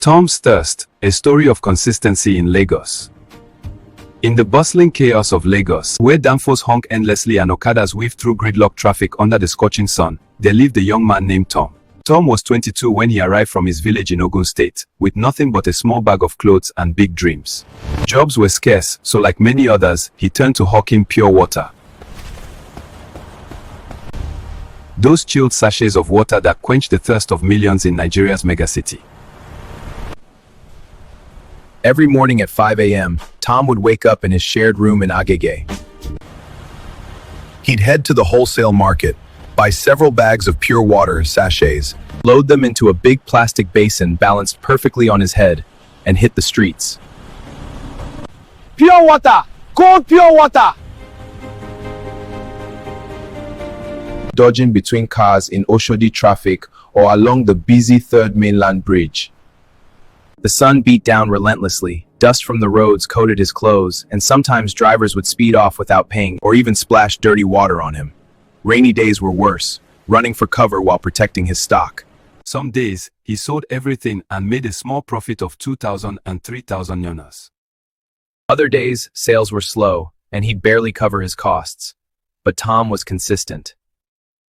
Tom's Thirst, a story of consistency in Lagos. In the bustling chaos of Lagos, where danfos honk endlessly and Okadas weave through gridlock traffic under the scorching sun, there lived a young man named Tom. Tom was 22 when he arrived from his village in Ogun State, with nothing but a small bag of clothes and big dreams. Jobs were scarce, so like many others, he turned to hawking pure water. Those chilled sachets of water that quench the thirst of millions in Nigeria's megacity. Every morning at 5 a.m., Tom would wake up in his shared room in Agege. He'd head to the wholesale market, buy several bags of pure water sachets, load them into a big plastic basin balanced perfectly on his head, and hit the streets. Pure water! Cold pure water! Dodging between cars in Oshodi traffic or along the busy Third Mainland Bridge. The sun beat down relentlessly, dust from the roads coated his clothes, and sometimes drivers would speed off without paying or even splash dirty water on him. Rainy days were worse, running for cover while protecting his stock. Some days, he sold everything and made a small profit of 2,000 and 3,000 yonas. Other days, sales were slow, and he'd barely cover his costs. But Tom was consistent.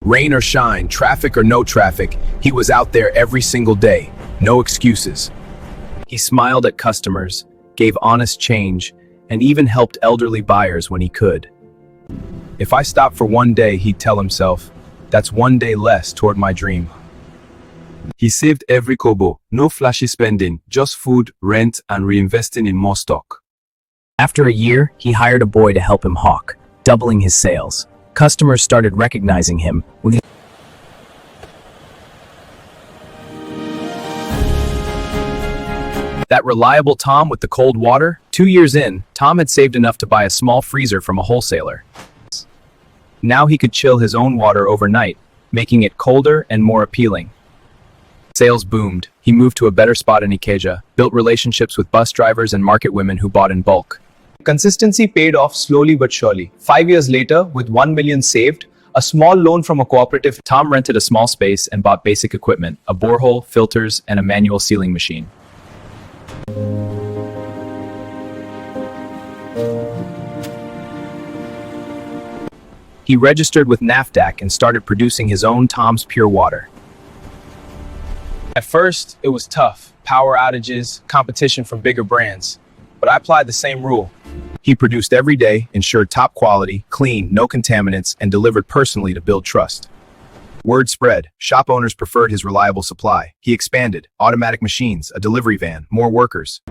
Rain or shine, traffic or no traffic, he was out there every single day. No excuses. He smiled at customers, gave honest change, and even helped elderly buyers when he could. If I stopped for one day, he'd tell himself, that's one day less toward my dream. He saved every kobo, no flashy spending, just food, rent, and reinvesting in more stock. After a year, he hired a boy to help him hawk, doubling his sales. Customers started recognizing him with that reliable Tom with the cold water. 2 years in, Tom had saved enough to buy a small freezer from a wholesaler. Now he could chill his own water overnight, making it colder and more appealing. Sales boomed. He moved to a better spot in Ikeja, built relationships with bus drivers and market women who bought in bulk. Consistency paid off slowly but surely. 5 years later, with 1 million saved, a small loan from a cooperative, Tom rented a small space and bought basic equipment, a borehole, filters, and a manual sealing machine. He registered with NAFDAC and started producing his own Tom's Pure Water. At first, it was tough. Power outages, competition from bigger brands. But I applied the same rule. He produced every day, ensured top quality, clean, no contaminants, and delivered personally to build trust. Word spread. Shop owners preferred his reliable supply. He expanded. Automatic machines, a delivery van, more workers.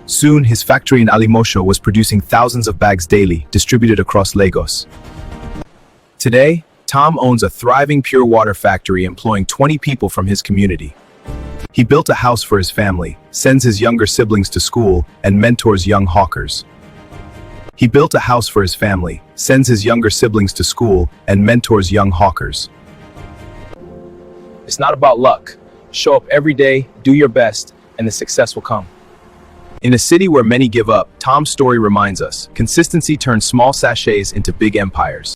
Soon, his factory in Alimosho was producing thousands of bags daily, distributed across Lagos. Today, Tom owns a thriving pure water factory employing 20 people from his community. He built a house for his family, sends his younger siblings to school, and mentors young hawkers. He built a house for his family, sends his younger siblings to school, and mentors young hawkers. It's not about luck. Show up every day, do your best, and the success will come. In a city where many give up, Tom's story reminds us, consistency turns small sachets into big empires.